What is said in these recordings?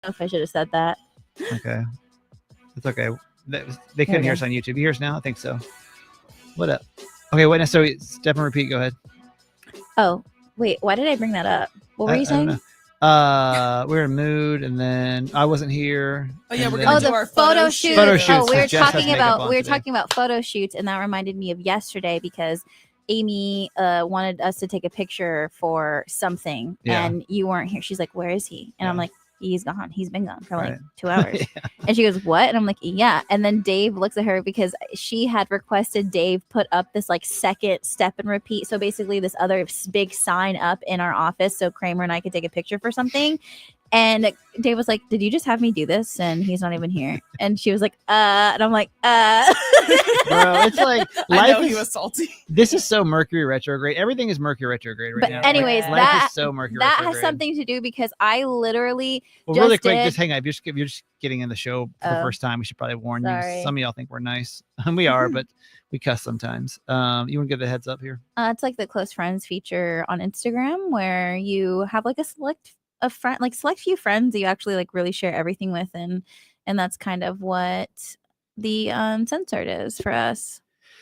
know if I should have said that. Okay. It's okay. They couldn't hear us on YouTube. You hear us now? I think so. What up? Okay, wait. So step and repeat. Go ahead. Oh, wait. Why did I bring that up? What were you saying? We were in mood, and then I wasn't here. Oh yeah, we're gonna do our photo shoot. Photo shoots. Oh, we were Jess talking about photo shoots, and that reminded me of yesterday because Amy wanted us to take a picture for something, and you weren't here. She's like, "Where is he?" And I'm like, "He's gone. He's been gone for like 2 hours." And she goes, "What?" And I'm like, "Yeah." And then Dave looks at her because she had requested Dave put up this like second step and repeat. So basically this other big sign up in our office so Kramer and I could take a picture for something. And Dave was like, "Did you just have me do this?" And he's not even here. And she was like, and I'm like, Bro, it's like I know he was salty. This is so Mercury retrograde. Everything is Mercury retrograde right now. But anyways, like, life is so Mercury that retrograde. has something to do because I literally really quick, just hang on. If you're just getting in the show for the first time, we should probably warn you. Some of y'all think we're nice. We are, but we cuss sometimes. You want to give the heads up here? It's like the close friends feature on Instagram where you have like a select few friends that you actually like really share everything with, and that's kind of what the Uncensored is for us.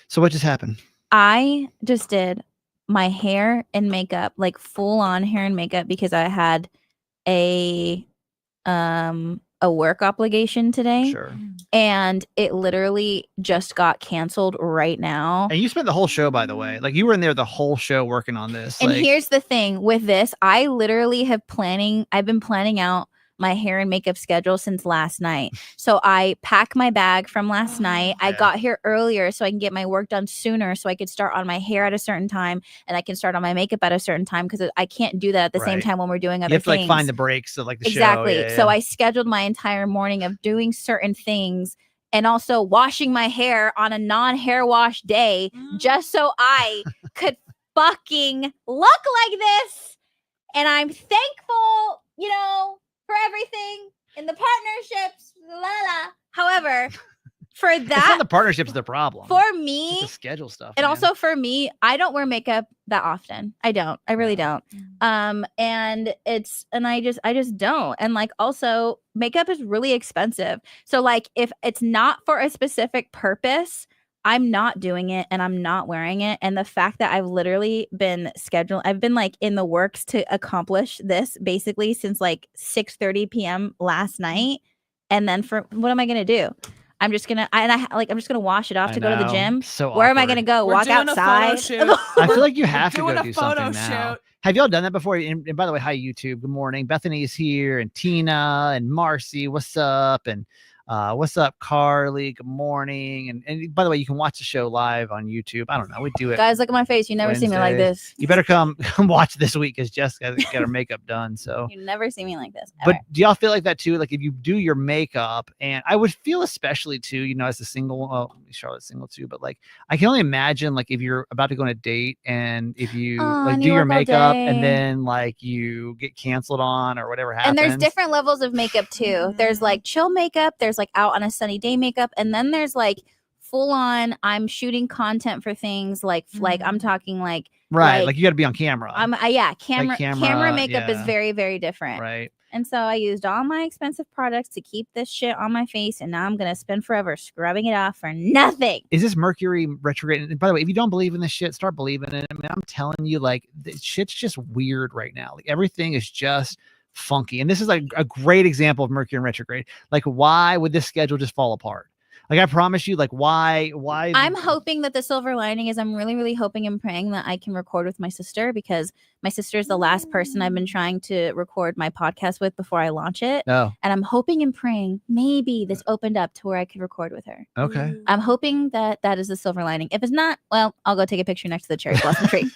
So what just happened? I just did my hair and makeup, like full on hair and makeup, because I had a work obligation today. Sure. And it literally just got canceled right now. And you spent the whole show, by the way. Like you were in there the whole show working on this. And here's the thing with this. I literally I've been planning out my hair and makeup schedule since last night. So I packed my bag from last night. I got here earlier so I can get my work done sooner so I could start on my hair at a certain time and I can start on my makeup at a certain time because I can't do that at the same time when we're doing other things. You have to like find the breaks of like the show. Exactly. So I scheduled my entire morning of doing certain things and also washing my hair on a non-hair wash day just so I could fucking look like this. And I'm thankful, for everything in the partnerships, However, for that, it's not the partnerships the problem. For me, it's the schedule stuff. And also for me, I don't wear makeup that often. I don't. I really don't. And I just don't. And like also makeup is really expensive. So like if it's not for a specific purpose, I'm not doing it and I'm not wearing it. And the fact that I've literally been I've been like in the works to accomplish this basically since like 6:30 p.m. last night. And then for what am I going to do? I'm just going to wash it off to go to the gym. So where am I going to go? Walk outside? I feel like you have to go do something shoot. now. Have y'all done that before? And by the way, hi YouTube. Good morning. Bethany is here and Tina and Marcy. What's up? And what's up, Carly? Good morning. And by the way, you can watch the show live on YouTube. I don't know. We do it. Guys, look at my face. You never see me like this. You better come watch this week because Jess got her makeup done. So you never see me like this. But do y'all feel like that too? Like if you do your makeup, and I would feel especially too, as a single, Charlotte's single too, but like I can only imagine like if you're about to go on a date and if you do your makeup and then like you get canceled on or whatever happens. And there's different levels of makeup too. There's like chill makeup. There's like out on a sunny day makeup, and then there's like full on I'm shooting content for things like I'm talking like like you got to be on camera. Camera makeup is very, very different. Right. And so I used all my expensive products to keep this shit on my face, and now I'm gonna spend forever scrubbing it off for nothing. Is this Mercury retrograde? And by the way, if you don't believe in this shit, start believing in it. I mean, I'm telling you, like this shit's just weird right now. Like everything is just funky, and this is like a great example of Mercury in retrograde. Like why would this schedule just fall apart? Like I promise you, like why I'm hoping that the silver lining is I'm really, really hoping and praying that I can record with my sister, because my sister is the last person I've been trying to record my podcast with before I launch it. And I'm hoping and praying maybe this opened up to where I could record with her. Okay. I'm hoping that is the silver lining. If it's not, well, I'll go take a picture next to the cherry blossom tree.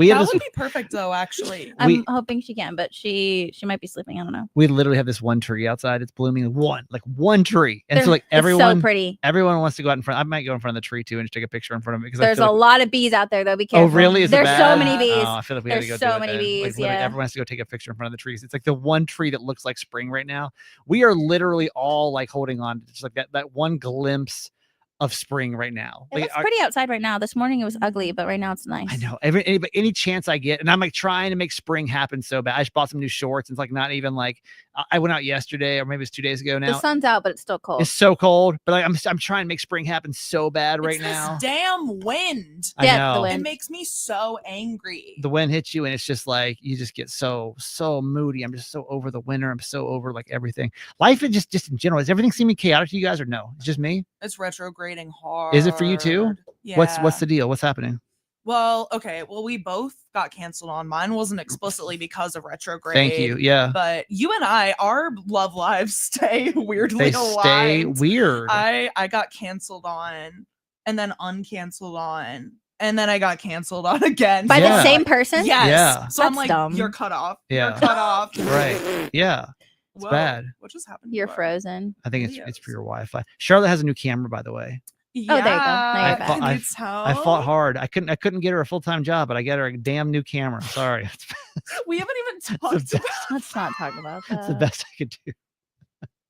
That would be perfect though, actually. I'm hoping she can, but she might be sleeping. I don't know. We literally have this one tree outside. It's blooming one tree. And so like everyone, so pretty. Everyone wants to go out in front. I might go in front of the tree too and just take a picture in front of it because there's a lot of bees out there though. Be careful. Oh really? There's so many bees. Oh, I feel like we have to go so many bees. Like, everyone has to go take a picture in front of the trees. It's like the one tree that looks like spring right now. We are literally all like holding on to just like that one glimpse of spring right now. It looks pretty outside right now. This morning it was ugly, but right now it's nice. I know. Any chance I get, and I'm like trying to make spring happen so bad. I just bought some new shorts. And it's like not even like I went out yesterday, or maybe it's 2 days ago now. The sun's out, but it's still cold. It's so cold, but like, I'm trying to make spring happen so bad right it's now. This damn wind. I know. The wind. It makes me so angry. The wind hits you, and it's just like you just get so moody. I'm just so over the winter. I'm so over like everything. Life is just in general. Is everything seeming chaotic to you guys, or no? It's just me. It's retrograding hard. Is it for you too? Yeah. What's the deal? What's happening? Well, okay. Well, we both got canceled on. Mine wasn't explicitly because of retrograde. Thank you. Yeah. But you and our love lives stay weirdly They aligned. stay weird. I got canceled on and then uncanceled on. And then I got canceled on again. By Yeah. the same person? Yes. Yeah. So I'm That's like, dumb. you're cut off. Yeah. You're cut off. Right. Yeah. It's Whoa, bad. What just happened? to You're our frozen. I think it's videos? for your Wi-Fi. Charlotte has a new camera, by the way. Yeah, Oh, there you go. Now you're back. can you tell? I fought hard. I couldn't get her a full-time job, but I got her a damn new camera. Sorry. We haven't even the talked best. about Let's not talk about that. It's the best I could do.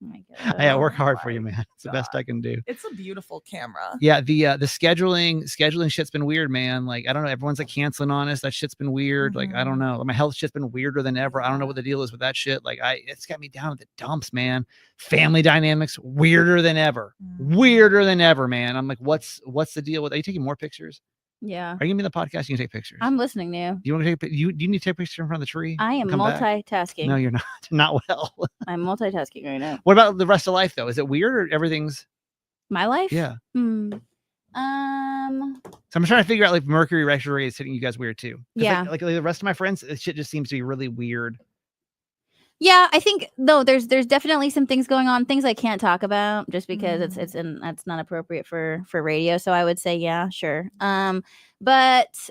Oh my God. I work hard Oh for you, my man. It's the best I can do. It's a beautiful camera. Yeah, the scheduling shit's been weird, man. Like I don't know, everyone's like canceling on us. That shit's been weird. Like I don't know. My health shit's been weirder than ever. I don't know what the deal is with that shit. Like it's got me down at the dumps, man. Family dynamics weirder than ever. Weirder than ever, man. I'm like, what's the deal with? Are you taking more pictures? Yeah. Are you gonna be in the podcast? You can take pictures. I'm listening to you. Do you want to take? Do you need to take a picture in front of the tree? I am Come back? multitasking. No, you're not. Not well. I'm multitasking right now. What about the rest of life though? Is it weird or everything's? My life? Yeah. So So I'm trying to figure out like Mercury retrograde is hitting you guys weird too. 'Cause, Yeah. Like the rest of my friends, shit just seems to be really weird. Yeah, I think though there's definitely some things going on, things I can't talk about just because that's not appropriate for radio. So I would say yeah, sure. But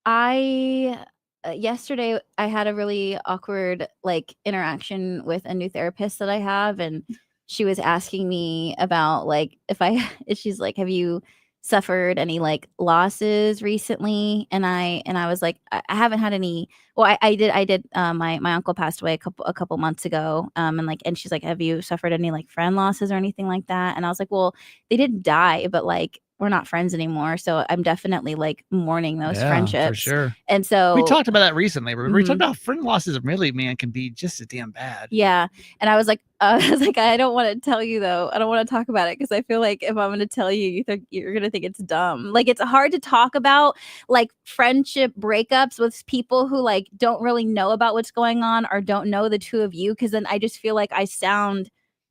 I yesterday I had a really awkward like interaction with a new therapist that I have, and she was asking me about like if she's like, have you suffered any like losses recently? And I was like, I haven't had any. Well, I did. My uncle passed away a couple months ago. And she's like, have you suffered any like friend losses or anything like that? And I was like, well, they didn't die, but like we're not friends anymore. So I'm definitely like mourning those friendships. For sure. And so We talked about that recently. We talked about friend losses really, man, can be just as damn bad. Yeah. And I was like, I don't want to tell you though. I don't want to talk about it because I feel like if I'm going to tell you, you're going to think it's dumb. Like it's hard to talk about like friendship breakups with people who like don't really know about what's going on or don't know the two of you. Cause then I just feel like I sound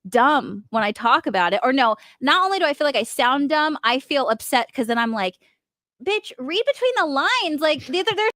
dumb when I talk about it. Or no, not only do I feel like I sound dumb, I feel upset because then I'm like, bitch, read between the lines. Like there's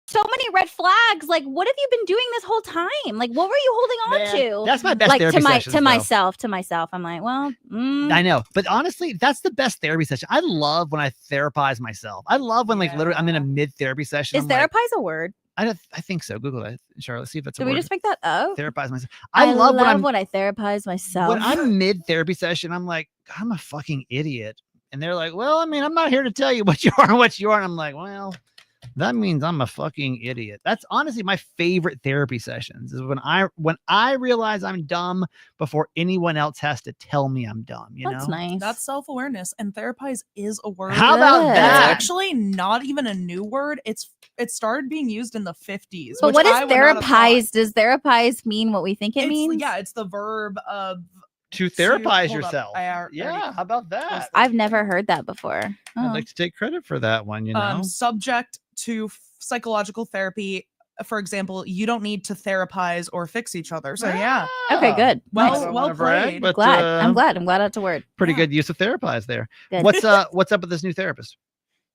so many red flags. Like, what have you been doing this whole time? Like, what were you holding on to? That's my best like therapy sessions, though. to myself. I'm like, well, I know, but honestly, that's the best therapy session. I love when I therapize myself. I love when like literally I'm in a mid therapy session. Is therapize a word? I think so. Google that, Charlotte. See if that's a Did word. we just make that up? Therapize myself. I love when when I therapize myself. When I'm mid therapy session, I'm like, I'm a fucking idiot. And they're like, well, I mean, I'm not here to tell you what you are and what you aren't. I'm like, well, that means I'm a fucking idiot. That's honestly my favorite therapy sessions is when I realize I'm dumb before anyone else has to tell me I'm dumb. That's nice. That's self-awareness, and therapize is a word. How about Good. It's that? actually not even a new word. It started being used in the 50s. But which what is I would not have thought. therapize? Does therapize mean what we think it means? Yeah, it's the verb of To therapize hold up. yourself. Yeah, how about that? I've never heard that before. I'd Oh. like to take credit for that one, you know? Subject to psychological therapy. For example, you don't need to therapize or fix each other. So yeah. Okay, good. Well, Nice. I don't well wanna brag, played. but, glad. uh, I'm glad that's a word. Pretty Yeah. good use of therapize there. Good. What's up with this new therapist?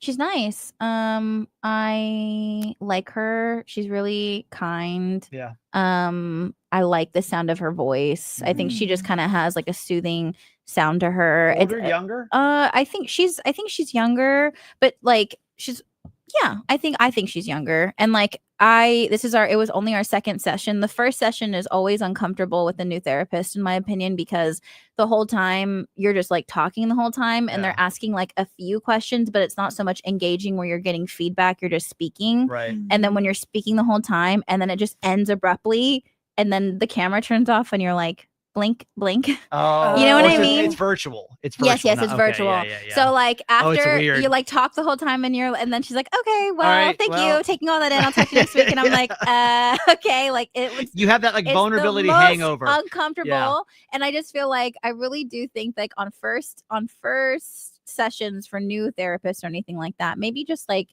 She's nice. I like her. She's really kind. Yeah. I like the sound of her voice. I think she just kind of has like a soothing sound to her. Older, younger? I think she's younger, but like I think she's younger. And like it was only our second session. The first session is always uncomfortable with the new therapist, in my opinion, because the whole time you're just like talking the whole time and they're asking like a few questions, but it's not so much engaging where you're getting feedback, you're just speaking. Right. And then when you're speaking the whole time and then it just ends abruptly and then the camera turns off and you're like, blink. Oh, You know what I it's mean? It's virtual. It's virtual. Yes, not- it's okay, virtual. Yeah. So like it's after weird. you like talk the whole time and then she's like, okay, well, right, thank well. you, taking all that in. I'll talk to you next week. And I'm like, okay, like it was. You have that like It's vulnerability the most hangover. uncomfortable, and I just feel like I really do think like on first sessions for new therapists or anything like that, maybe just like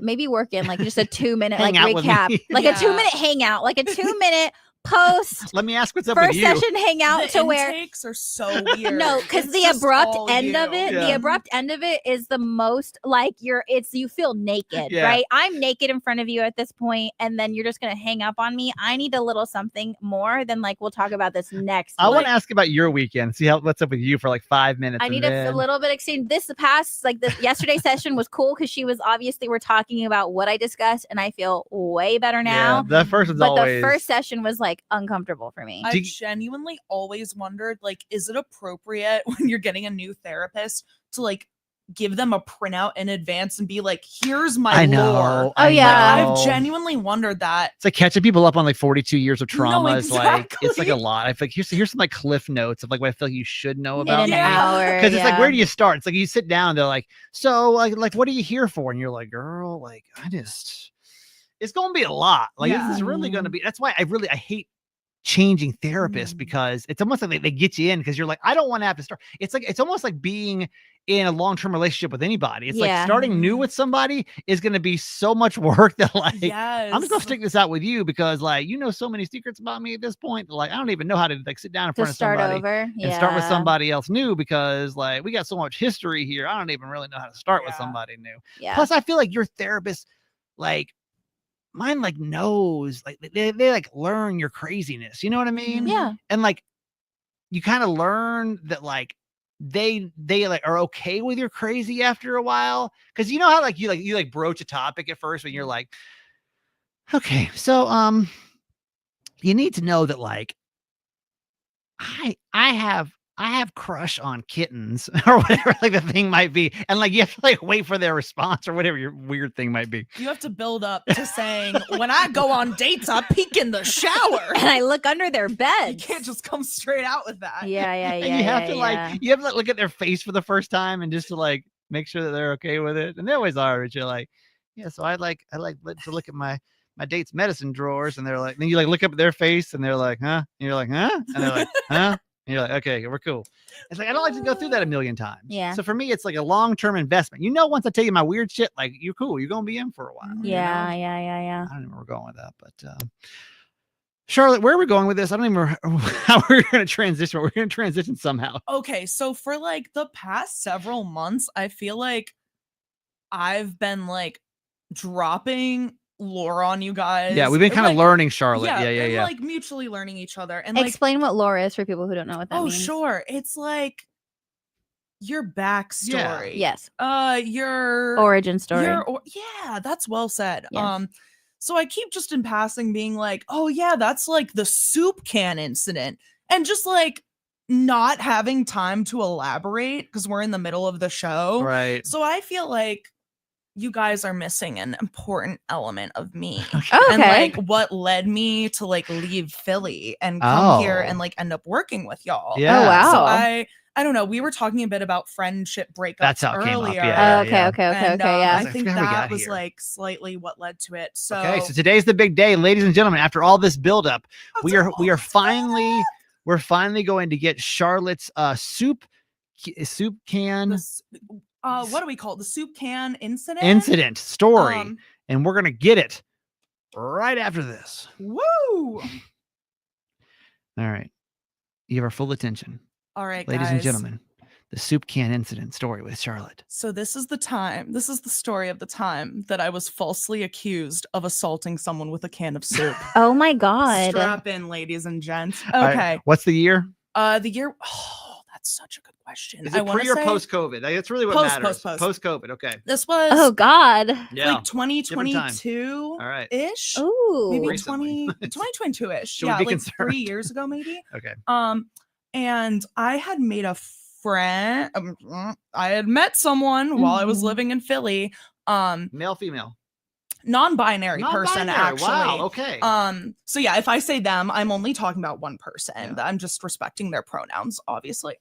maybe work in like just a 2-minute like Hang out with recap, me. like a 2-minute hangout, like a 2-minute post Let me ask what's up with first you. session hangout The to where intakes are so weird. no, because It's the just abrupt all end you. of it, Yeah. the abrupt end of it is the most like you feel naked, Yeah. right? I'm naked in front of you at this point, and then you're just gonna hang up on me. I need a little something more than like we'll talk about this next. I week. want to ask about your weekend. See what's up with you for like 5 minutes. I and need then... a little bit exchange. This past like this yesterday's session was cool because she was obviously we're talking about what I discussed, and I feel way better now. Yeah, that first one's But always. the first session was like uncomfortable for me. I genuinely always wondered, like, is it appropriate when you're getting a new therapist to like give them a printout in advance and be like, here's my I know. lore? Oh, yeah. Like, I've genuinely wondered that. It's like catching people up on like 42 years of trauma No, is like it's like a exactly. lot. I feel like here's some like cliff notes of like what I feel like you should know In about an me. hour, Because it's like, yeah. where do you start? It's like you sit down, they're like, so like what are you here for? And you're like, girl, like it's gonna be a lot. Like Yeah. this is really gonna be. That's why I hate changing therapists because it's almost like they get you in because you're like, I don't want to have to start. It's like it's almost like being in a long-term relationship with anybody. It's like starting new with somebody is going to be so much work that like I'm just gonna stick this out with you because like you know so many secrets about me at this point that, like I don't even know how to like sit down in front of somebody and start with somebody else new because like we got so much history here. I don't even really know how to start with somebody new. Plus I feel like your therapist like mine like knows like they like learn your craziness, you know what I mean? Yeah. And like you kind of learn that like they like are okay with your crazy after a while, because you know how like you broach a topic at first when you're like, okay, so you need to know that like I have crush on kittens or whatever like the thing might be, and like you have to like wait for their response or whatever your weird thing might be. You have to build up to saying, when I go on dates, I peek in the shower and I look under their bed. You can't just come straight out with that. Yeah. And you have to like you have to like, look at their face for the first time and just to like make sure that they're okay with it, and they always are. But you're like, yeah, so I like to look at my date's medicine drawers, and they're like, then you like look up at their face, and they're like, huh? And you're like, huh? And they're like, huh? And you're like, okay, we're cool. It's like I don't like to go through that a million times. Yeah. So for me, it's like a long-term investment. You know, once I tell you my weird shit, like you're cool. You're gonna be in for a while. Yeah. You know? Yeah. I don't know where we're going with that, but Charlotte, where are we going with this? I don't even know how we're going to transition. We're going to transition somehow. Okay, so for like the past several months, I feel like I've been like dropping lore on you guys. Yeah, we've been kind of like, learning Charlotte. Yeah. and like mutually learning each other. And like, explain what lore is for people who don't know what that means. Sure. It's like your backstory. Yes. Your origin story. Yeah, that's well said. Yes. So I keep just in passing being like, oh yeah, that's like the soup can incident, and just like not having time to elaborate because we're in the middle of the show. Right. So I feel like you guys are missing an important element of me. Okay. And like what led me to like leave Philly and come here and like end up working with y'all. Yeah. Oh wow. So I don't know. We were talking a bit about friendship breakups That's how it came up, earlier. yeah. Okay. And, Yeah. I think that was here. like slightly what led to it. So okay, so today's the big day, ladies and gentlemen. After all this buildup, we are finally going to get Charlotte's soup can what do we call it? The soup can incident story, and we're gonna get it right after this. Woo! All right, you have our full attention. All right, ladies and guys. gentlemen, the soup can incident story with Charlotte. So this is the story of the time that I was falsely accused of assaulting someone with a can of soup. Oh my god. Strap in, ladies and gents. Okay. All right, what's the year? The year. Oh, that's such a good question. Is it pre or post COVID? That's really what matters. Post COVID. Okay. This was. Oh god. Yeah. Like 2022. All right. Ish. Ooh. Maybe Recently. 2022 ish. Should we Yeah, be like concerned? 3 years ago, maybe. Okay. And I had made a friend. I had met someone while I was living in Philly. Male, female. non-binary person, actually. Wow. Okay. So yeah, if I say them, I'm only talking about one person. I'm just respecting their pronouns, obviously.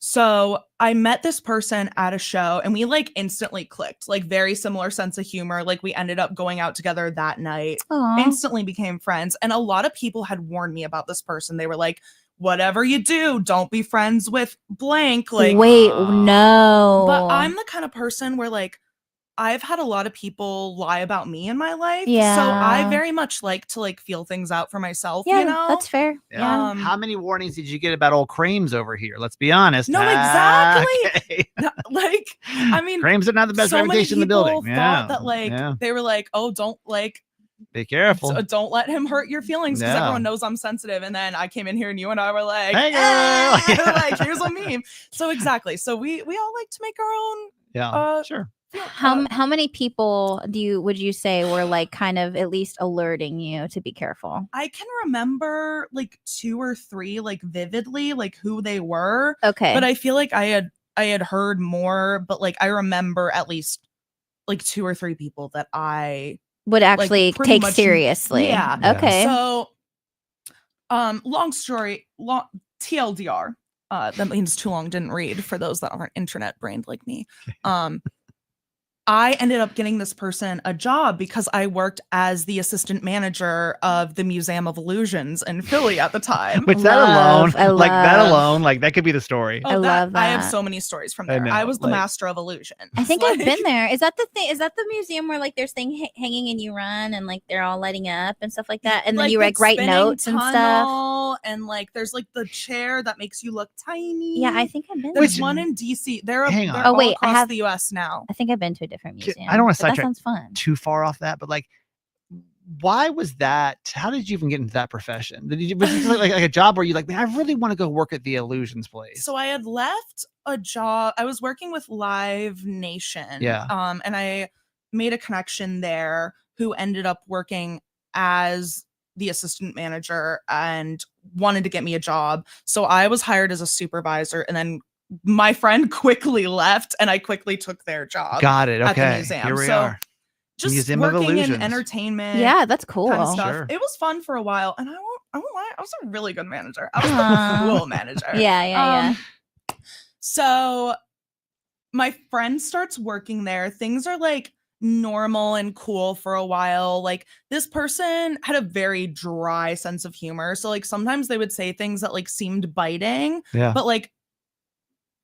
So I met this person at a show and we like instantly clicked, like very similar sense of humor. Like we ended up going out together that night, instantly became friends. And a lot of people had warned me about this person. They were like, whatever you do, don't be friends with blank. Like, wait, no. But I'm the kind of person where like, I've had a lot of people lie about me in my life. Yeah. So I very much like to like feel things out for myself, Yeah, you know? that's fair. Yeah. How many warnings did you get about old Krames over here? Let's be honest. No, exactly. Okay. No, like, I mean, Krames are not the best reputation in the building. Thought that like they were like, oh, don't like be careful. Don't let him hurt your feelings because No. everyone knows I'm sensitive. And then I came in here and you and I were like, hey girl. like here's a meme. So exactly. So we all like to make our own. Yeah, sure. How many people would you say were like kind of at least alerting you to be careful? I can remember like 2 or 3 like vividly like who they were. Okay. But I feel like I had heard more, but like I remember at least like 2 or 3 people that I would actually like, take seriously. Yeah. Okay. So long TLDR. That means too long didn't read for those that aren't internet brained like me. I ended up getting this person a job because I worked as the assistant manager of the Museum of Illusions in Philly at the time. Which that alone, like that could be the story. I love that. I have so many stories from there. I was the master of illusion. I think I've been there. Is that the thing? Is that the museum where like there's thing hanging and you run and like they're all lighting up and stuff like that? And then you like write notes and stuff. And like there's like the chair that makes you look tiny. Yeah, I think I've been. There's one in DC. They're wait, across I have the US now. I think I've been to a different museum. I don't want to sidetrack. That sounds fun. Too far off that, but like, why was that? How did you even get into that profession? Was it like a job where you like, man, I really want to go work at the Illusions place? So I had left a job. I was working with Live Nation. Yeah. And I made a connection there who ended up working as the assistant manager and wanted to get me a job. So I was hired as a supervisor, and then my friend quickly left and I quickly took their job. Got it. Okay. At the museum. Here we are. Just Museum working of Illusions. in entertainment. Yeah, that's cool. Kind of stuff. Sure. It was fun for a while. And I won't lie, I was a really good manager. I was the cool manager. Yeah. So my friend starts working there. Things are like normal and cool for a while. Like this person had a very dry sense of humor. So like sometimes they would say things that like seemed biting. Yeah. But like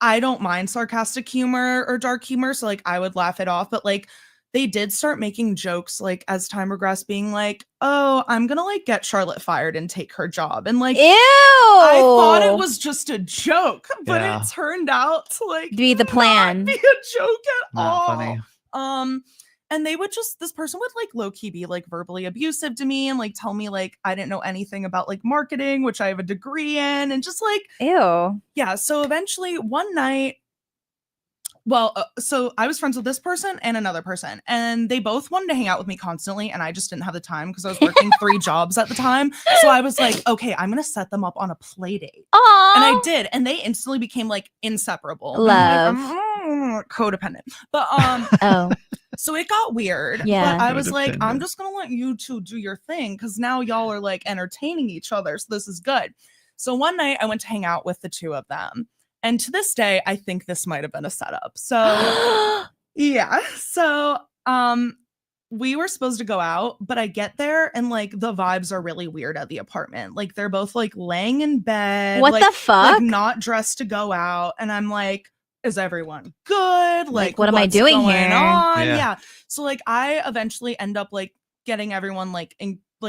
I don't mind sarcastic humor or dark humor, so like I would laugh it off. But like they did start making jokes like as time progressed, being like, "Oh, I'm gonna like get Charlotte fired and take her job," and like, ew, I thought it was just a joke, but it turned out to like be the plan, not be a joke at not all. Funny. And they would this person would like low key be like verbally abusive to me and like tell me like I didn't know anything about like marketing, which I have a degree in, and just like, ew. Yeah. So eventually one night, so I was friends with this person and another person, and they both wanted to hang out with me constantly. And I just didn't have the time because I was working 3 jobs at the time. So I was like, okay, I'm going to set them up on a play date. Aww. And I did. And they instantly became like inseparable. Love. I'm codependent. But, so it got weird. Yeah. But I was like, I'm just going to let you two do your thing because now y'all are like entertaining each other. So this is good. So one night I went to hang out with the 2 of them. And to this day, I think this might have been a setup. So yeah. So we were supposed to go out, but I get there and like the vibes are really weird at the apartment. Like they're both like laying in bed. What like, the fuck? Like not dressed to go out. And I'm like, is everyone good? Like what am I doing here? Yeah. So like I eventually end up like getting everyone like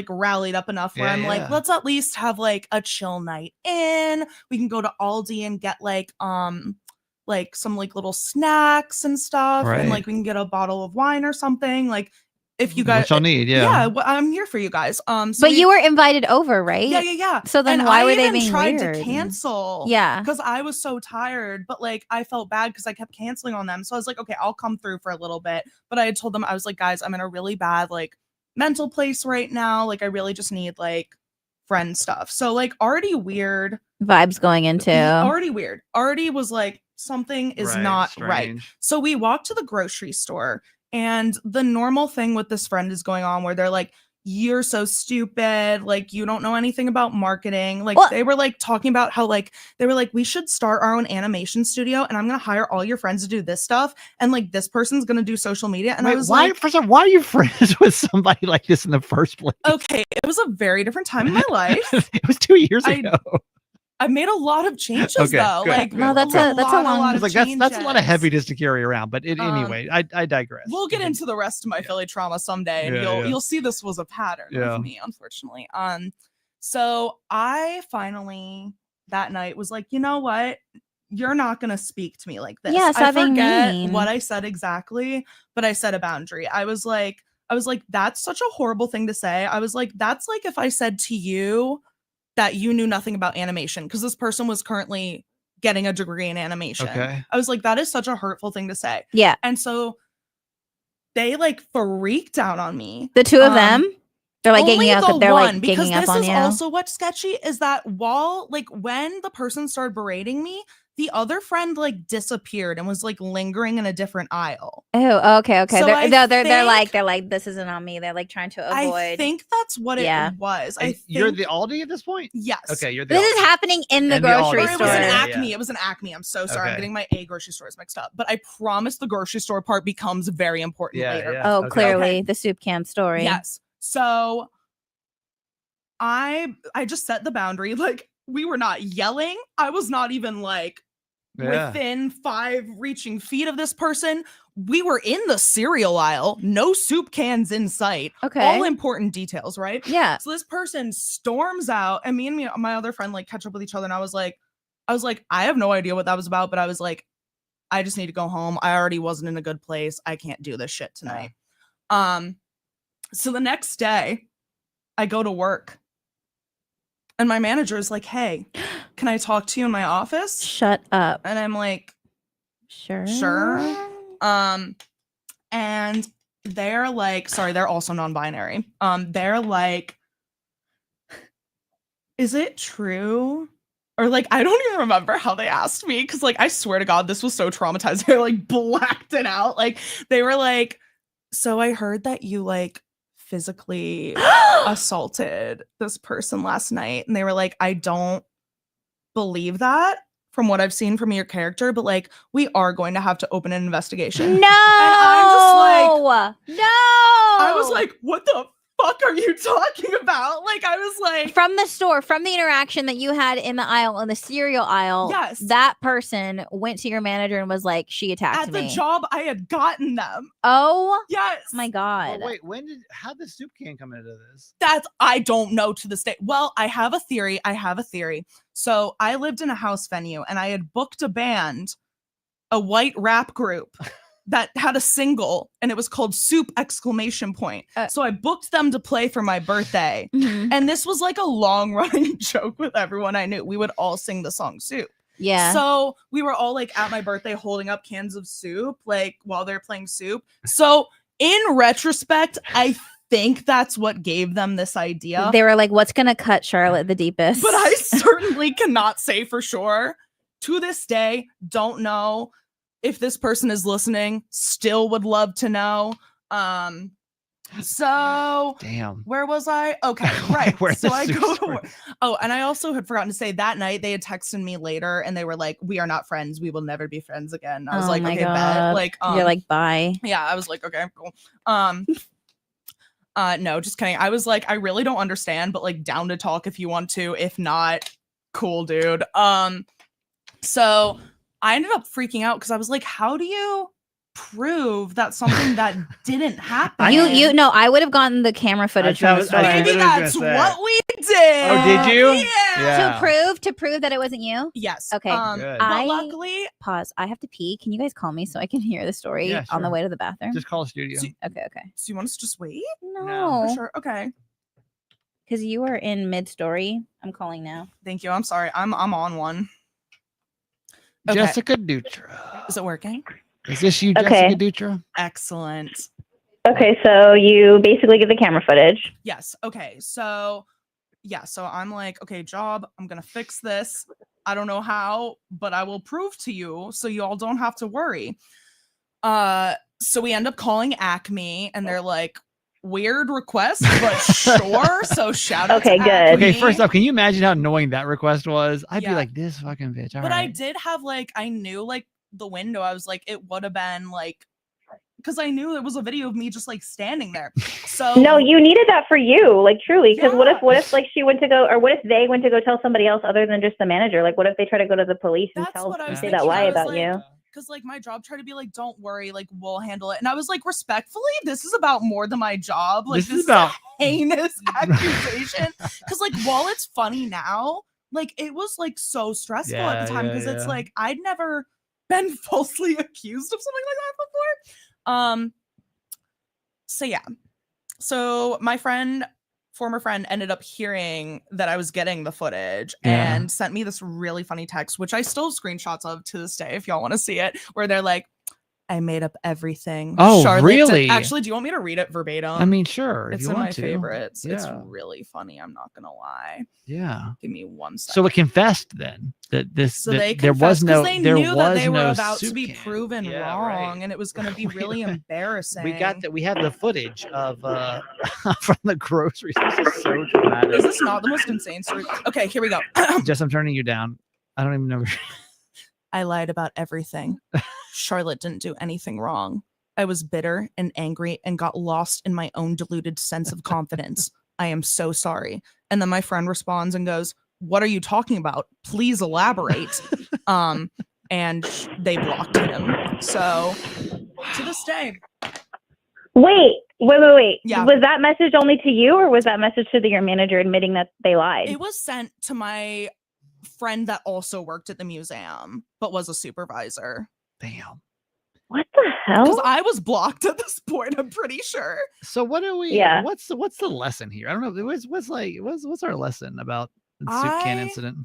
rallied up enough where I'm like, let's at least have like a chill night in. We can go to Aldi and get like some like little snacks and stuff, and like we can get a bottle of wine or something. Like if you guys, which I'll need, I'm here for you guys. But you were invited over, right? Yeah. So then why were they being weird? To cancel, because I was so tired, but like I felt bad because I kept canceling on them. So I was like, okay, I'll come through for a little bit. But I had told them, I was like, guys, I'm in a really bad like mental place right now. Like I really just need like friend stuff. So like already weird vibes going into. Already weird. Already was like something is not strange. right. So we walked to the grocery store And the normal thing with this friend is going on where they're like, you're so stupid, like you don't know anything about marketing. Like they were like talking about how like they were like, we should start our own animation studio and I'm gonna hire all your friends to do this stuff and like this person's gonna do social media. And I was like, first of all, why are you friends with somebody like this in the first place? Okay, it was a very different time in my life. It was 2 years ago. I made a lot of changes though. Good, Like good. No, that's a long. It's like that's a lot of heaviness to carry around. But anyway, I digress. We'll get into the rest of my Philly trauma someday, and you'll see this was a pattern with me, unfortunately. So I finally that night was like, you know what? You're not gonna speak to me like this. Yeah, I forget what I said exactly, but I said a boundary. I was like, that's such a horrible thing to say. I was like, that's like if I said to you that you knew nothing about animation, because this person was currently getting a degree in animation. Okay. I was like, that is such a hurtful thing to say. Yeah. And so they like freaked out on me. The two of them? They're like ganging up. They're like because ganging up on you. This is also what's sketchy is that while like when the person started berating me, the other friend like disappeared and was like lingering in a different aisle. Oh, okay. So they're like this isn't on me. They're like trying to avoid. I think that's what it was. You're the Aldi at this point? Yes. Okay, you're the This Aldi. is happening in the grocery Or it store. was an Acme. It was an Acme. I'm so sorry. I'm getting my A grocery stores mixed up. But I promise the grocery store part becomes very important later. Yeah. Oh, clearly the soup can story. Yes. So I just set the boundary. Like we were not yelling. I was not even like within 5 reaching feet of this person. We were in the cereal aisle, no soup cans in sight. Okay. All important details, right? Yeah. So this person storms out, and me and my other friend like catch up with each other, and I was like, I have no idea what that was about, but I was like, I just need to go home. I already wasn't in a good place. I can't do this shit tonight. So the next day, I go to work. And my manager is like, hey, can I talk to you in my office? Shut up. And I'm like, sure. And they're like, sorry, they're also non-binary. They're like, is it true? Or like, I don't even remember how they asked me. Cause like, I swear to God, this was so traumatizing. I like blacked it out. Like they were like, so I heard that you like physically assaulted this person last night. And they were like, I don't believe that from what I've seen from your character, but like we are going to have to open an investigation. No. And I'm just like, no. I was like, what the fuck are you talking about? Like I was like, from the store, from the interaction that you had in the aisle, in the cereal aisle, yes, that person went to your manager and was like, she attacked me. At the job I had gotten them. Oh yes. My God. Well, wait, how did the soup can come into this? I don't know to this day. Well, I have a theory. So I lived in a house venue and I had booked a band, a white rap group that had a single and it was called Soup ! So I booked them to play for my birthday. Mm-hmm. And this was like a long running joke with everyone I knew. We would all sing the song Soup. Yeah. So we were all like at my birthday holding up cans of soup, like while they're playing Soup. So in retrospect, I think that's what gave them this idea. They were like, what's going to cut Charlotte the deepest? But I certainly cannot say for sure. To this day, don't know. If this person is listening, still would love to know. So damn, where was I? Okay, right. So I go to work. Oh, and I also had forgotten to say that night they had texted me later and they were like, we are not friends. We will never be friends again. I was like, okay, bet. Like, you're like, bye. Yeah, I was like, okay, cool. No, just kidding. I was like, I really don't understand, but like down to talk if you want to. If not, cool, dude. So I ended up freaking out because I was like, how do you prove that something that didn't happen? You know, I would have gotten the camera footage from the store. Maybe that's what we did. Oh, did you? Yeah. To prove that it wasn't you? Yes. Okay. But luckily, pause. I have to pee. Can you guys call me so I can hear the story on the way to the bathroom? Just call the studio. Okay. So you want us to just wait? No. For sure. Okay. Because you were in mid-story. I'm calling now. Thank you. I'm sorry. I'm on one. Okay. Jessica Dutra. Is it working? Is this you, Jessica Dutra? Excellent. Okay, so you basically get the camera footage. Yes. Okay. So, yeah. So I'm like, okay, job. I'm going to fix this. I don't know how, but I will prove to you so you all don't have to worry. So we end up calling Acme, and they're like, weird request, but sure. So shout out Okay, to good. Acme. Okay, first off, can you imagine how annoying that request was? I'd be Yeah. like, this fucking bitch. All But right. I did have like, I knew like the window. I was like, it would have been like, because I knew it was a video of me just like standing there. So No, you needed that for you, like truly. Because Yeah. what if like she went to go, or what if they went to go tell somebody else other than just the manager? Like, what if they try to go to the police and That's tell what I was say thinking. that lie I was about like, you? because like my job tried to be like, don't worry, like we'll handle it. And I was like, respectfully, this is about more than my job. Like This is about- a heinous accusation. Because like while it's funny now, like it was like so stressful at the time because it's like I'd never been falsely accused of something like that before. So yeah. So my former friend ended up hearing that I was getting the footage and sent me this really funny text, which I still have screenshots of to this day if y'all want to see it, where they're like, I made up everything. Oh, Charlotte really? Actually, do you want me to read it verbatim? I mean, sure. If it's you in want my to. favorites. It's Yeah. really funny. I'm not gonna lie. Yeah. Give me 1 second. So it confessed then that this So that they there was confessed no because they there knew that they was were no about to soup be can. proven Yeah, wrong, right. and it was going to be really embarrassing. We got that. We have the footage of from the grocery store. This is so dramatic. Is this not the most insane story? Okay, here we go. Jess, I'm turning you down. I don't even know. I lied about everything. Charlotte didn't do anything wrong. I was bitter and angry and got lost in my own deluded sense of confidence. I am so sorry. And then my friend responds and goes, what are you talking about? Please elaborate. And they blocked him. So to this day. Wait. Yeah. Was that message only to you, or was that message to your manager admitting that they lied? It was sent to my friend that also worked at the museum, but was a supervisor. Damn. What the hell? Because I was blocked at this point, I'm pretty sure. So what do we? Yeah. What's the lesson here? I don't know. What's our lesson about the soup can incident?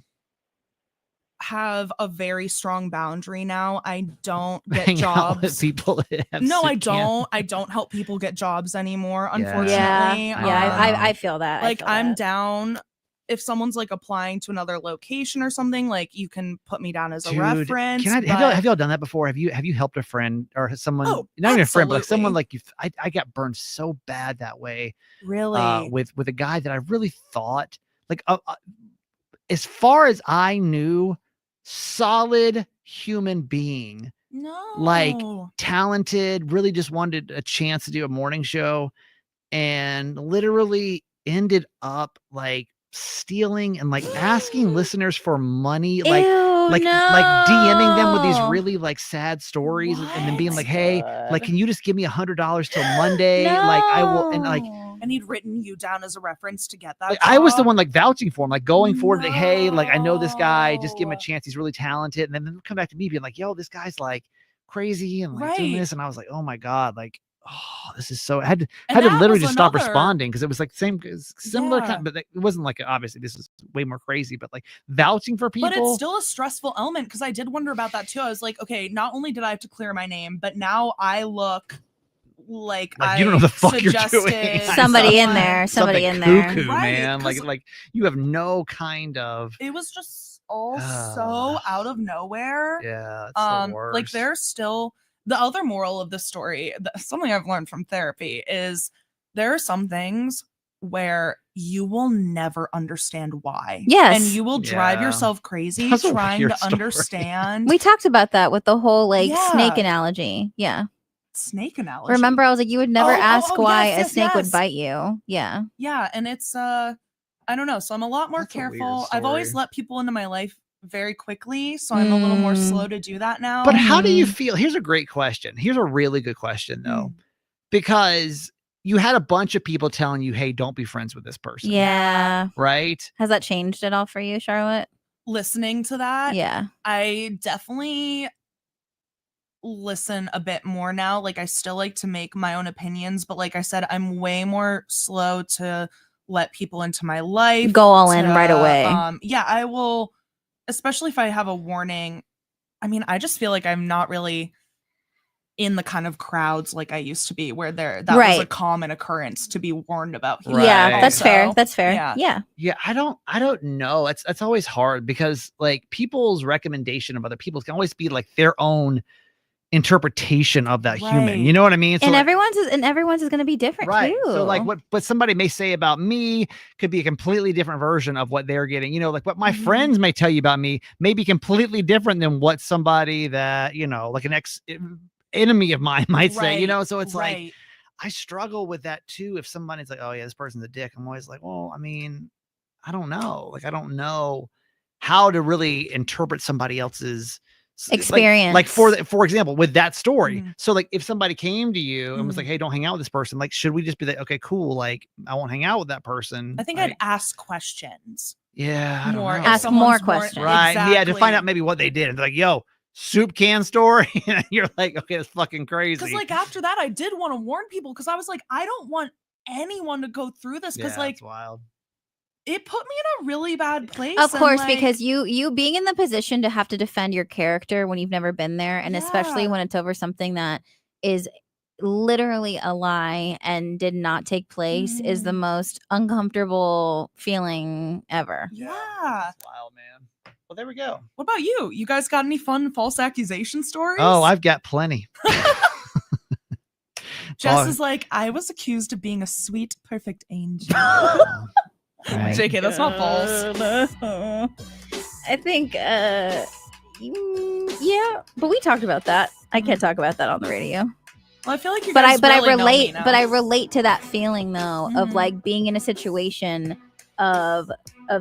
Have a very strong boundary now. I don't get Hang out with jobs. people that have No, soup I can. don't. I don't help people get jobs anymore. Yeah. Unfortunately, I feel that. like I'm down. If someone's like applying to another location or something, like you can put me down as a reference. Have y'all done that before? Have you helped a friend or someone? Oh, not even a friend, but like someone absolutely. like you. I got burned so bad that way. Really? With a guy that I really thought like as far as I knew, solid human being, No. like talented, really just wanted a chance to do a morning show, and literally ended up like stealing and like asking listeners for money, like DMing them with these really like sad stories and then being like, hey, like, can you just give me $100 till Monday? Like I will, and like, and he'd written you down as a reference to get that. like, I was the job? one like vouching for him, like going forward, like, hey, like I know this guy, just give him a No. chance. He's really talented. And then they'll come back to me being like, yo, this guy's like crazy and like doing Right. this. And I was like, oh my God, like, oh, this is so, I had to And that literally was just stop another- responding because it was like similar Yeah. kind, but it wasn't like, obviously this is way more crazy, but like vouching for people. But it's still a stressful element because I did wonder about that too. I was like, okay, not only did I have to clear my name, but now I look like you don't know the fuck you're doing. suggested Somebody in someone- there. Somebody in Something there. cuckoo, Right, man. 'cause- Like you have no kind of, It was just all so out of nowhere. yeah, it's the worst. Like there's still the other moral of the story, something I've learned from therapy is there are some things where you will never understand why. Yes. And you will drive Yeah. yourself crazy That's a trying weird to story. understand. We talked about that with the whole like snake Yeah. analogy. Yeah. Snake analogy. Remember, I was like, you would never Oh, ask why yes, a yes, snake would yes. bite you. Yeah. Yeah, and it's I don't know. So I'm a lot more That's a weird careful. I've always story. let people into my life very quickly, so I'm a little more slow to do that now. But how do you Mhm. feel? Here's a great question. Here's a really good question though, Mm. because you had a bunch of people telling you, hey, don't be friends with this person. Yeah. Right. Has that changed at all for you, Charlotte? Listening to that, Yeah. I definitely listen a bit more now. Like I still like to make my own opinions, but like I said, I'm way more slow to let people into my life. Go all in right away. Yeah, I will, especially if I have a warning. I mean, I just feel like I'm not really in the kind of crowds like I used to be, where that was a Right. common occurrence to be warned about. Right. Yeah, that's fair. Also, That's fair. yeah. Yeah. Yeah. I don't know. It's always hard because like people's recommendation of other people can always be like their own interpretation of that human. You know what I mean? So and like, everyone's is going to be different right. too. So like what somebody may say about me could be a completely different version of what they're getting. You know, like what my friends may tell you about me may be completely different than what somebody that, you know, like an enemy of mine might say, you know? So it's like, I struggle with that too. If somebody's like, oh yeah, this person's a dick, I'm always like, well, I mean, I don't know. Like, I don't know how to really interpret somebody else's experience. Like for example, with that story. So like if somebody came to you and was like, hey, don't hang out with this person, like, should we just be like, okay, cool, like I won't hang out with that person? I think I'd ask questions. Yeah, I don't know. Ask more questions. Right. Exactly. Yeah, to find out maybe what they did. And they're like, yo, soup can story. And you're like, okay, that's fucking crazy. Because like after that, I did want to warn people because I was like, I don't want anyone to go through this because like it's wild. It put me in a really bad place. Of course, like, because you being in the position to have to defend your character when you've never been there, and especially when it's over something that is literally a lie and did not take place, is the most uncomfortable feeling ever. Yeah. That's wild, man. Well, there we go. What about you? You guys got any fun false accusation stories? Oh, I've got plenty. Jess is like, I was accused of being a sweet, perfect angel. Right. JK, that's not false. I think, yeah, but we talked about that. I can't talk about that on the radio. Well, I feel like you But guys I really relate. know me But I now. relate to that feeling though of like being in a situation of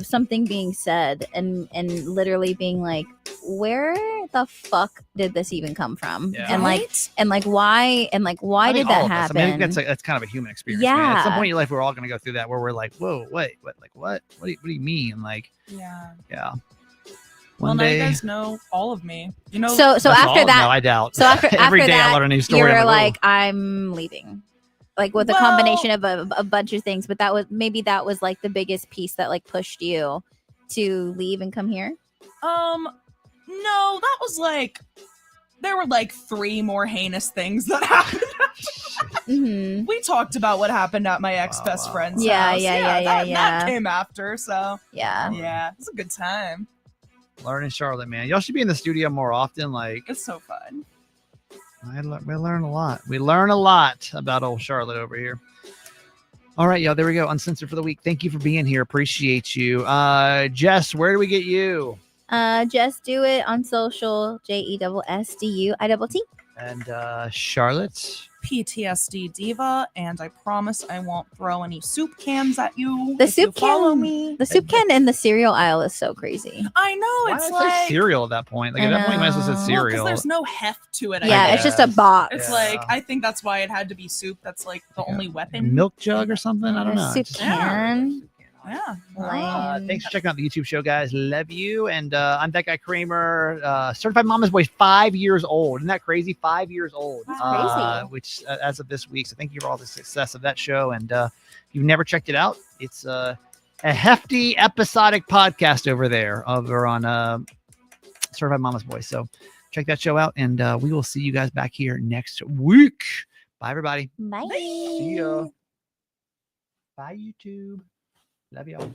something being said and literally being like, where the fuck did this even come from? Yeah. And like why I did think that all of us. happen? I mean, that's kind of a human experience. Man. At some Yeah. point in your life, we're all going to go through that where we're like, whoa, wait, what? Like, what? What do you mean? Like, Yeah. One Now day, you guys know all of me. You know. So That's after all? that, no, I doubt. so after every day that, I learn a new story. you were I'm like, oh. I'm leaving, like with a combination of a bunch of things. But that was like the biggest piece that like pushed you to leave and come here. No, that was like there were like 3 more heinous things that happened. Mm-hmm. We talked about what happened at my ex-best friend's Yeah, house. yeah. That came after, so Yeah. it was a good time. Learning Charlotte, man. Y'all should be in the studio more often. Like, It's so fun. we learn a lot. We learn a lot about old Charlotte over here. All right, y'all. There we go. Uncensored for the week. Thank you for being here. Appreciate you. Jess, where do we get you? Just do it on social. JESSDUITT. And Charlotte. PTSD diva, and I promise I won't throw any soup cans at you. The if you soup follow can. me. The soup can in the cereal aisle is so crazy. I know Why it's did I say like cereal at that point? Like at that point, you might as well say Well, 'cause cereal. there's no heft to it. I Yeah, it's guess. just a box. It's Yeah. like I think that's why it had to be soup. That's like the only weapon. Milk jug or something. I don't know. Soup can. Yeah. Lame. Thanks for checking out the YouTube show, guys. Love you. And I'm that guy Kramer, certified mama's boy, 5 years old. Isn't that crazy? 5 years old. That's crazy. Which as of this week. So thank you for all the success of that show. And if you've never checked it out, it's a hefty episodic podcast over there over on certified mama's boy. So check that show out, and we will see you guys back here next week. Bye, everybody. Bye. See ya. Bye, YouTube. Love y'all.